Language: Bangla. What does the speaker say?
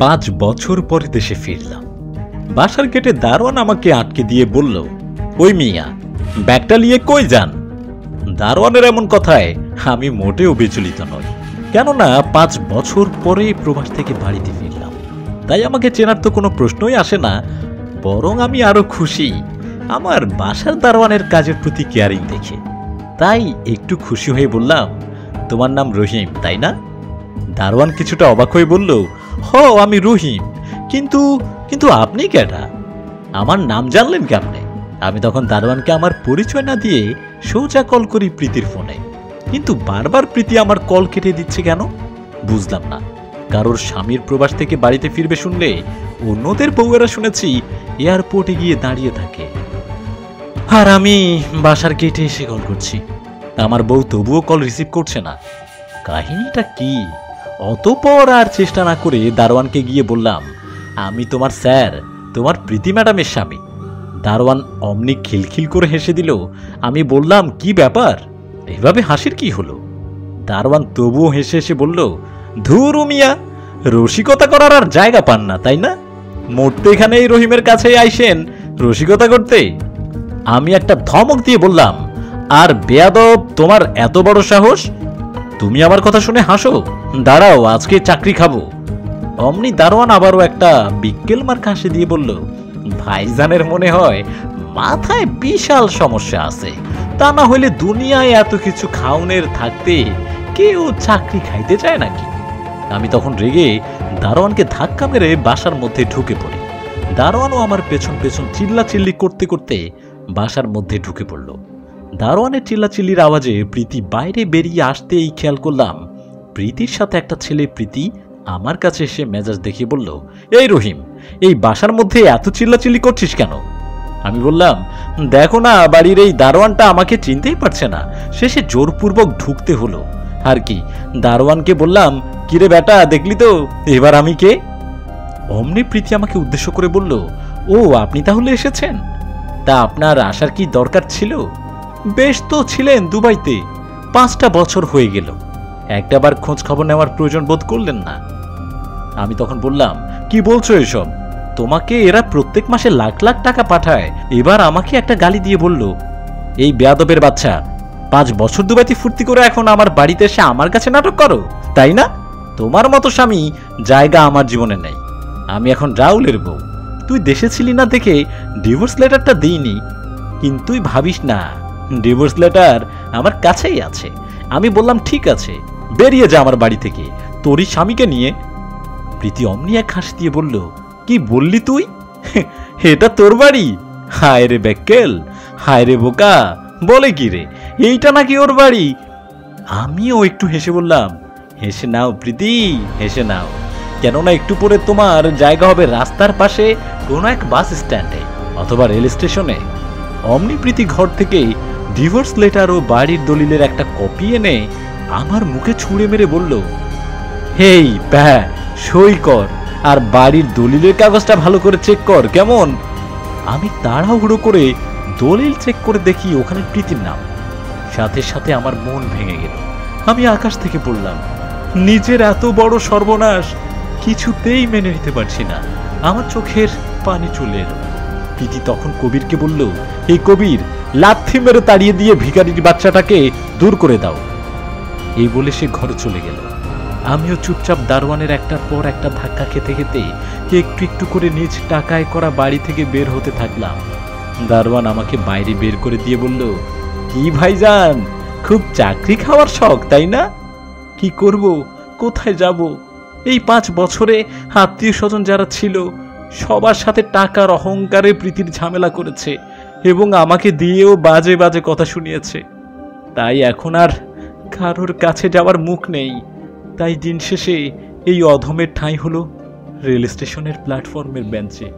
5 বছর পরে দেশে ফিরলাম। বাসার গেটে দারোয়ান আমাকে আটকে দিয়ে বলল, ওই মিয়া, ব্যাগটা নিয়ে কই যান? দারোয়ানের এমন কথায় আমি মোটেও বিচলিত নই, কেননা 5 বছর পরে প্রবাস থেকে বাড়িতে ফিরলাম। তাই আমাকে চেনার তো কোনো প্রশ্নই আসে না, বরং আমি আরো খুশি আমার বাসার দারোয়ানের কাজের প্রতি কেয়ারিং দেখে। তাই একটু খুশি হয়ে বললাম, তোমার নাম রহিম, তাই না? দারোয়ান কিছুটা অবাক হয়ে বলল, হ, আমি রহিম, কিন্তু কিন্তু আপনি কেডা? আমার নাম জানলেন কেমনে? আমি তখন দারোয়ানকে আমার পরিচয় না দিয়ে সোজা কল করি প্রীতির ফোনে, কিন্তু বারবার প্রীতি আমার কল কেটে দিচ্ছে কেন বুঝলাম না। কারোর স্বামীর প্রবাস থেকে বাড়িতে ফিরবে শুনলে অন্যদের বউয়েরা শুনেছি এয়ারপোর্টে গিয়ে দাঁড়িয়ে থাকে, আর আমি বাসার গেটে এসে কল করছি, আমার বউ তবুও কল রিসিভ করছে না। কাহিনীটা কি? অতঃপর আর চেষ্টা না করে দারোয়ানকে গিয়ে বললাম, আমি তোমার স্যার, তোমার প্রীতি ম্যাডামের স্বামী। দারোয়ান অমনি খিলখিল করে হেসে দিল। আমি বললাম, কি ব্যাপার, এইভাবে হাসির কি হলো? দারোয়ান তবুও হেসে হেসে বলল, ধুর মিয়া, রসিকতা করার আর জায়গা পান না, তাই না? মরতে এখানে এই রহিমের কাছে আইসেন রসিকতা করতে? আমি একটা ধমক দিয়ে বললাম, আর বেয়াদব, তোমার এত বড় সাহস, তুমি আমার কথা শুনে হাসো? দাঁড়াও, আজকে চাকরি খাবো। অমনি দারোয়ান আবারও একটা বিক্কেল মার হাসি দিয়ে বলল, ভাইজানের মনে হয় মাথায় বিশাল সমস্যা আছে, তা না হইলে দুনিয়ায় এত কিছু খাওনের থাকতে কেউ চাকরি খাইতে চায় নাকি? আমি তখন রেগে দারোয়ানকে ধাক্কা মেরে বাসার মধ্যে ঢুকে পড়ি। দারোয়ানও আমার পেছন পেছন চিল্লাচিল্লি করতে করতে বাসার মধ্যে ঢুকে পড়ল। দারোয়ানের চিল্লাচিল্লির আওয়াজে প্রীতি বাইরে বেরিয়ে আসতেই খেয়াল করলাম প্রীতির সাথে একটা ছেলে প্রীতি আমার কাছে এসে মেজাজ দেখিয়ে বলল, এই রহিম, এই বাসার মধ্যে এত চিল্লাচিল্লি করছিস কেন? আমি বললাম, দেখো না, বাড়ির এই দারোয়ানটা আমাকে চিনতেই পারছে না, শেষে জোরপূর্বক ঢুকতে হলো আর কি। দারোয়ানকে বললাম, কিরে বেটা, দেখলি তো এবার আমি কে? অমনি প্রীতি আমাকে উদ্দেশ্য করে বলল, ও, আপনি তাহলে এসেছেন? তা আপনার আসার কি দরকার ছিল? বেশ তো ছিলেন দুবাইতে, 5টা বছর হয়ে গেল, একটাবার খোঁজ খবর নেওয়ার প্রয়োজন বোধ করলেন না। আমি তখন বললাম, কি বলছো এসব? তোমাকে এরা প্রত্যেক মাসে লাখ লাখ টাকা পাঠায়, এবার আমাকে একটা গালি দিয়ে বলল, এই বেয়াদবের বাচ্চা, 5 বছর দুবাইতে ফুর্তি করে এখন আমার বাড়িতে এসে আমার কাছে নাটক করো, তাই না? তোমার মতো স্বামী জায়গা আমার জীবনে নেই, আমি এখন রাহুলের বউ। তুই দেশে ছিলি না দেখে ডিভোর্স লেটারটা দিইনি, কিন্তু তুই ভাবিস না, ডিভোর্স লেটার আমার কাছেই আছে। আমি বললাম, ঠিক আছে, বেরিয়ে যা আমার বাড়ি থেকে তোরই স্বামীকে নিয়ে। প্রীতি অমনি এক হাসি দিয়ে বলল, কি বললি তুই? এটা তোর বাড়ি? হায় রে বেক্কেল, হায় রে বোকা, বলে কি রে, এইটা নাকি ওর বাড়ি? আমিও একটু হেসে বললাম, হেসে নাও প্রীতি, হেসে নাও, কেননা একটু পরে তোমার জায়গা হবে রাস্তার পাশে কোনো এক বাস স্ট্যান্ডে অথবা রেল স্টেশনে। অমনি প্রীতি ঘর থেকে ডিভোর্স লেটার ও বাড়ির দলিলের একটা কপি এনে আমার মুখে ছুঁড়ে মেরে বলল, হেই প্যা, সই কর, আর বাড়ির দলিলের কাগজটা ভালো করে চেক কর, কেমন? আমি তাড়াহুড়ো করে দলিল চেক করে দেখি ওখানে প্রীতির নাম। সাথে সাথে আমার মন ভেঙে গেল। আমি আকাশ থেকে পড়লাম, নিজের এত বড় সর্বনাশ কিছুতেই মেনে নিতে পারছি না। আমার চোখের পানি চলে এলো। প্রীতি তখন কবিরকে বলল, এই কবির, লাথি মেরে তাড়িয়ে দিয়ে ভিখারির বাচ্চাটাকে দূর করে দাও। এই বলে সে ঘরে চলে গেল। আমিও চুপচাপ দারোয়ানের একটার পর একটা ধাক্কা খেতে খেতে একটু একটু করে নিজ টাকায় করা বাড়ি থেকে বের হতে থাকলাম। দারোয়ান আমাকে বাইরে বের করে দিয়ে বলল, কি ভাইজান, খুব চাকরি খাওয়ার শখ, তাই না? কি করব, কোথায় যাব? এই 5 বছরে আত্মীয় স্বজন যারা ছিল সবার সাথে টাকার অহংকারে প্রীতির ঝামেলা করেছে এবং আমাকে দিয়েও বাজে বাজে কথা শুনিয়েছে। তাই এখন আর কারোর কাছে যাওয়ার মুখ নেই। তাই দিন শেষে এই অধমের ঠাঁই হলো রেল স্টেশনের প্ল্যাটফর্মের বেঞ্চে।